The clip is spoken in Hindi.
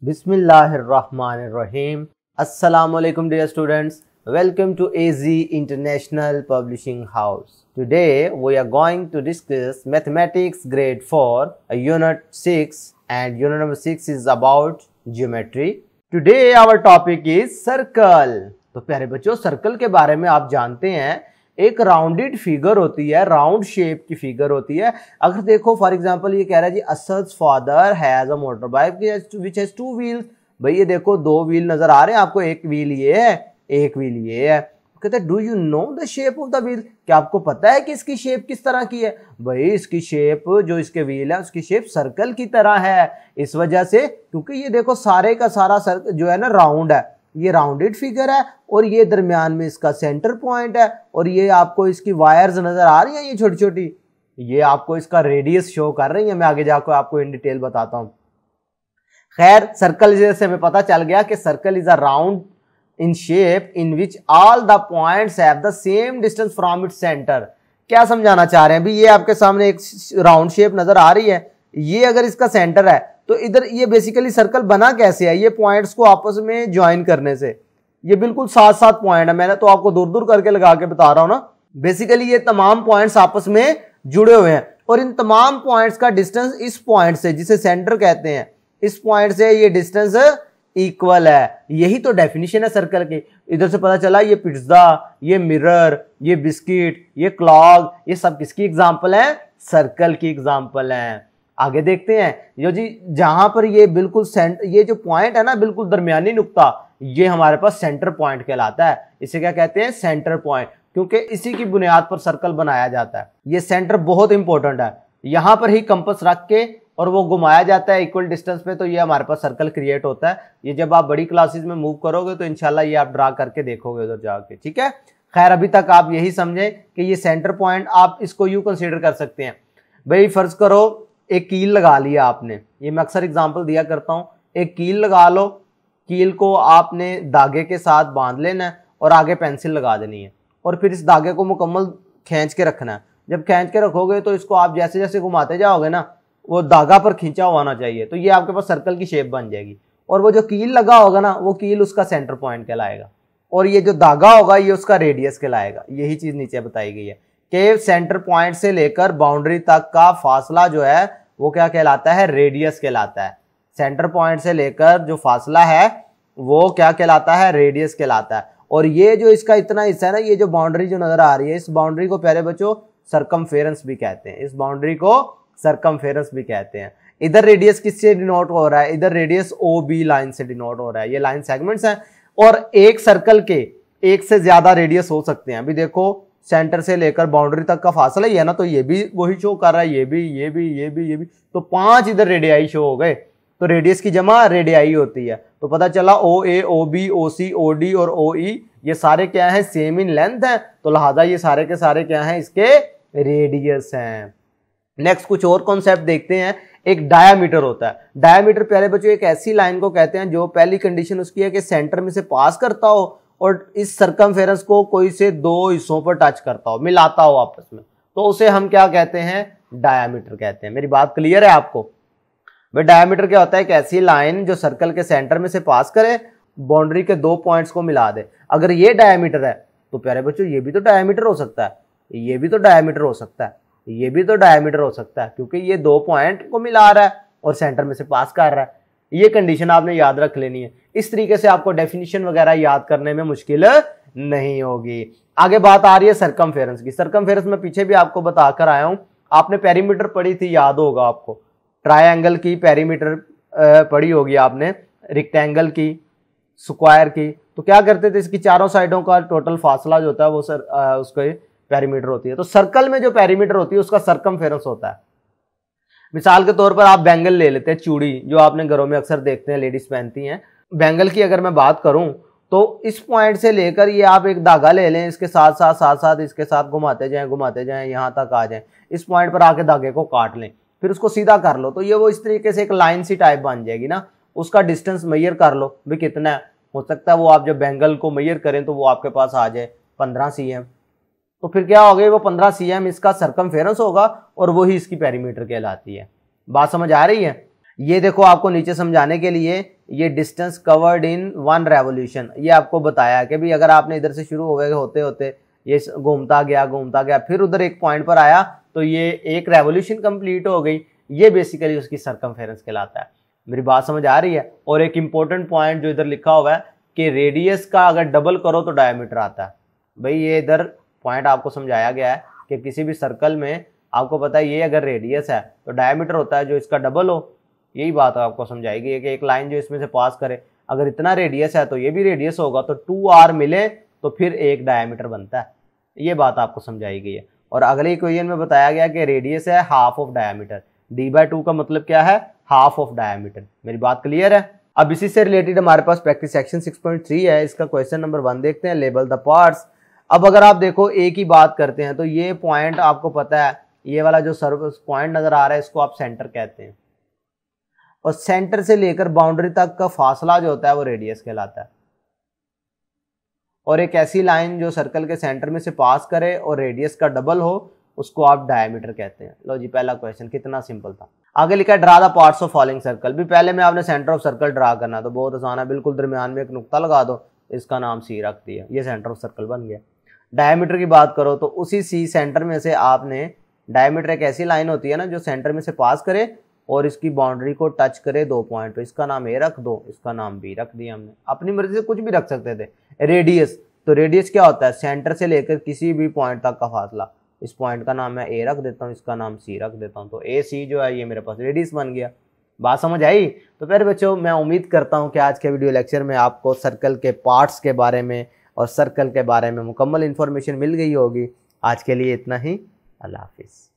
Bismillahirrahmanirrahim. Assalamualaikum dear students. Welcome to AZ International Publishing House. Today we are going to discuss Mathematics Grade 4, Unit 6, and Unit number 6 is about Geometry. Today our topic is Circle. तो प्यारे बच्चों, सर्कल के बारे में आप जानते हैं, एक राउंडेड फिगर होती है, राउंड शेप की फिगर होती है। अगर देखो फॉर एग्जांपल ये कह रहा है जी Asad's father has a motor bike which has two wheels. भाई ये देखो दो व्हील नजर आ रहे हैं आपको, एक व्हील ये है, एक व्हील ये है। कहते हैं do you know the shape of the wheel, क्या आपको पता है कि इसकी शेप किस तरह की है? भाई इसकी शेप, जो इसके व्हील है उसकी शेप सर्कल की तरह है। इस वजह से क्योंकि ये देखो सारे का सारा सर्कल जो है ना राउंड है, ये राउंडेड फिगर है और ये दरमियान में इसका सेंटर पॉइंट है और ये आपको इसकी वायर्स नजर आ रही हैं, ये छोटी छोटी, ये आपको इसका रेडियस शो कर रही है। मैं आगे जाकर आपको इन डिटेल बताता हूं। खैर, सर्कल जैसे हमें पता चल गया कि circle is a round in shape in which all the points have the same distance from its centre. क्या समझाना चाह रहे हैं? भी ये आपके सामने एक राउंड शेप नजर आ रही है, ये अगर इसका सेंटर है तो इधर ये बेसिकली सर्कल बना कैसे है? ये पॉइंट्स को आपस में ज्वाइन करने से, ये बिल्कुल साथ साथ पॉइंट है, मैंने तो आपको दूर दूर करके लगा के बता रहा हूं ना। बेसिकली ये तमाम पॉइंट्स आपस में जुड़े हुए हैं और इन तमाम पॉइंट्स का डिस्टेंस इस पॉइंट से, जिसे सेंटर कहते हैं, इस पॉइंट से ये डिस्टेंस इक्वल है। यही तो डेफिनेशन है सर्कल की। इधर से पता चला ये पिज्जा, ये मिरर, ये बिस्किट, ये क्लॉक, ये सब किसकी एग्जांपल है? सर्कल की एग्जांपल है। आगे देखते हैं, जो जी जहां पर ये बिल्कुल ये जो पॉइंट है ना, बिल्कुल दरमियानी नुक्ता, ये हमारे पास सेंटर पॉइंट कहलाता है। इसे क्या कहते हैं? सेंटर पॉइंट, क्योंकि इसी की बुनियाद पर सर्कल बनाया जाता है। ये सेंटर बहुत इंपॉर्टेंट है, यहां पर ही कंपास रख के और वो घुमाया जाता है इक्वल डिस्टेंस पे, तो ये हमारे पास सर्कल क्रिएट होता है। ये जब आप बड़ी क्लासेस में मूव करोगे तो इंशाल्लाह ये आप ड्रा करके देखोगे उधर जाके, ठीक है। खैर, अभी तक आप यही समझे कि ये सेंटर पॉइंट, आप इसको यूं कंसीडर कर सकते हैं। भाई फर्ज करो एक कील लगा लिया आपने, ये मैं अक्सर एग्जांपल दिया करता हूं। एक कील लगा लो, कील को आपने धागे के साथ बांध लेना है और आगे पेंसिल लगा देनी है और फिर इस धागे को मुकम्मल खींच के रखना है। जब खींच के रखोगे तो इसको आप जैसे जैसे घुमाते जाओगे ना, वो धागा पर खींचा हुआ होना चाहिए, तो ये आपके पास सर्कल की शेप बन जाएगी। और वो जो कील लगा होगा ना, वो कील उसका सेंटर पॉइंट कहलाएगा और ये जो धागा होगा ये उसका रेडियस कहलाएगा। यही चीज नीचे बताई गई है कि सेंटर पॉइंट से लेकर बाउंड्री तक का फासला जो है वो क्या कहलाता है? रेडियस कहलाता है। सेंटर पॉइंट से लेकर जो फासला है वो क्या कहलाता है? रेडियस कहलाता है। और ये जो इसका इतना हिस्सा है ना, ये जो बाउंड्री जो नजर आ रही है, इस बाउंड्री को प्यारे बच्चों सरकमफेरेंस भी कहते हैं। इस बाउंड्री को सरकमफेरेंस भी कहते हैं। इधर रेडियस किससे डिनोट हो रहा है? इधर रेडियस ओ बी लाइन से डिनोट हो रहा है। ये लाइन सेगमेंट्स हैं और एक सर्कल के एक से ज्यादा रेडियस हो सकते हैं। अभी देखो सेंटर से लेकर बाउंड्री तक का फासला ही है ना, तो ये भी वही शो कर रहा है, ये भी, ये भी, ये भी, ये भी, तो 5 इधर रेडियाई शो हो गए। तो रेडियस की जमा रेडियाई होती है। तो पता चला ओ ए, ओ बी, ओ सी, ओ डी और ओ ई ये सारे क्या हैं? सेम इन लेंथ है, तो लिहाजा ये सारे के सारे क्या हैं? इसके रेडियस हैं। नेक्स्ट कुछ और कॉन्सेप्ट देखते हैं। एक डायामीटर होता है। डायामीटर प्यारे बच्चों एक ऐसी लाइन को कहते हैं जो पहली कंडीशन उसकी है कि सेंटर में से पास करता हो और इस सरकमफेरेंस को कोई से दो हिस्सों पर टच करता हो, मिलाता हो आपस में, तो उसे हम क्या कहते हैं? डायामीटर कहते हैं। मेरी बात क्लियर है आपको? भाई डायामीटर क्या होता है? एक ऐसी लाइन जो सर्कल के सेंटर में से पास करे, बाउंड्री के दो पॉइंट्स को मिला दे। अगर ये डायामीटर है तो प्यारे बच्चों ये भी तो डायामीटर हो सकता है, ये भी तो डायामीटर हो सकता है, ये भी तो डायामीटर हो सकता है, क्योंकि ये दो पॉइंट को मिला रहा है और सेंटर में से पास कर रहा है। ये कंडीशन आपने याद रख लेनी है। इस तरीके से आपको डेफिनेशन वगैरह याद करने में मुश्किल नहीं होगी। आगे बात आ रही है सरकमफेरेंस की। सरकमफेरेंस में पीछे भी आपको बताकर आया हूं। आपने पेरीमीटर पढ़ी थी, याद होगा आपको। ट्रायंगल की पेरीमीटर पढ़ी होगी आपने, रेक्टेंगल की, स्क्वायर की। तो क्या करते थे? इसकी चारों साइडों का टोटल फासला जो होता है वो उसको पेरीमीटर होती है। तो सर्कल में जो पेरीमीटर होती है उसका सरकमफेरेंस होता है। मिसाल के तौर पर आप बैंगल ले लेते हैं, चूड़ी जो आपने घरों में अक्सर देखते हैं लेडीज पहनती हैं। बैंगल की अगर मैं बात करूं तो इस पॉइंट से लेकर ये आप एक धागा ले लें, इसके साथ साथ इसके साथ घुमाते जाएं यहां तक आ जाएं, इस पॉइंट पर आके धागे को काट लें, फिर उसको सीधा कर लो, तो ये वो इस तरीके से एक लाइन सी टाइप बन जाएगी ना। उसका डिस्टेंस मेजर कर लो भी कितना है। हो सकता है वो आप जब बैंगल को मेजर करें तो वो आपके पास आ जाए 15 cm, तो फिर क्या हो गई? वो 15 cm इसका सरकमफेरेंस होगा और वही इसकी पेरीमीटर कहलाती है। बात समझ आ रही है? ये देखो आपको नीचे समझाने के लिए ये डिस्टेंस कवर्ड इन 1 रेवोल्यूशन, ये आपको बताया कि भी अगर आपने इधर से शुरू होते होते ये घूमता गया फिर उधर एक पॉइंट पर आया तो ये एक रेवोल्यूशन कंप्लीट हो गई, ये बेसिकली उसकी सरकमफेरेंस कहलाता है। मेरी बात समझ आ रही है। और एक इंपॉर्टेंट पॉइंट जो इधर लिखा हुआ है कि रेडियस का अगर डबल करो तो डायमीटर आता है। भाई ये इधर पॉइंट आपको समझाया गया है कि किसी भी सर्कल में आपको पता है ये अगर रेडियस है तो डायमीटर होता है जो इसका डबल हो। यही बात आपको समझाएगी कि एक लाइन जो इसमें से पास करे, अगर इतना रेडियस है तो ये भी रेडियस होगा, तो 2r मिले तो फिर एक डायमीटर बनता है। ये बात आपको समझाई गई है। और अगले इक्वेशन में बताया गया कि रेडियस है हाफ ऑफ डायमीटर, d/2 का मतलब क्या है, हाफ ऑफ डायमीटर। मेरी बात क्लियर है। अब इसी से रिलेटेड हमारे पास प्रैक्टिस सेक्शन 6.3 है, इसका क्वेश्चन नंबर 1 देखते हैं, लेबल द पार्ट्स। अब अगर आप देखो एक ही बात करते हैं तो ये पॉइंट आपको पता है, ये वाला जो पॉइंट नजर आ रहा है इसको आप सेंटर कहते हैं, और सेंटर से लेकर बाउंड्री तक का फासला जो होता है वो रेडियस कहलाता है। और एक ऐसी लाइन जो सर्कल के सेंटर में से पास करे और रेडियस का डबल हो उसको आप डायमीटर कहते हैं। लो जी, पहला क्वेश्चन कितना सिंपल था। आगे लिखा है draw the parts of following circle. भी पहले में आपने सेंटर ऑफ सर्कल ड्रा करना, तो बहुत आसान है, बिल्कुल दरमियान में एक नुक्ता लगा दो, इसका नाम सी रख दिया, ये सेंटर ऑफ सर्कल बन गया। डायमीटर की बात करो तो उसी सी सेंटर में से आपने, डायमीटर एक ऐसी लाइन होती है ना जो सेंटर में से पास करे और इसकी बाउंड्री को टच करे 2 पॉइंट पे, इसका नाम ए रख दो, इसका नाम बी रख दिया हमने, अपनी मर्जी से कुछ भी रख सकते थे। रेडियस, तो रेडियस क्या होता है, सेंटर से लेकर किसी भी पॉइंट तक का फासला। इस पॉइंट का नाम मैं ए रख देता हूँ, इसका नाम सी रख देता हूँ, तो ए सी जो है ये मेरे पास रेडियस बन गया। बात समझ आई। तो फिर बच्चों मैं उम्मीद करता हूँ कि आज के वीडियो लेक्चर में आपको सर्कल के पार्ट्स के बारे में और सर्कल के बारे में मुकम्मल इन्फॉर्मेशन मिल गई होगी। आज के लिए इतना ही, अल्लाह हाफिज़।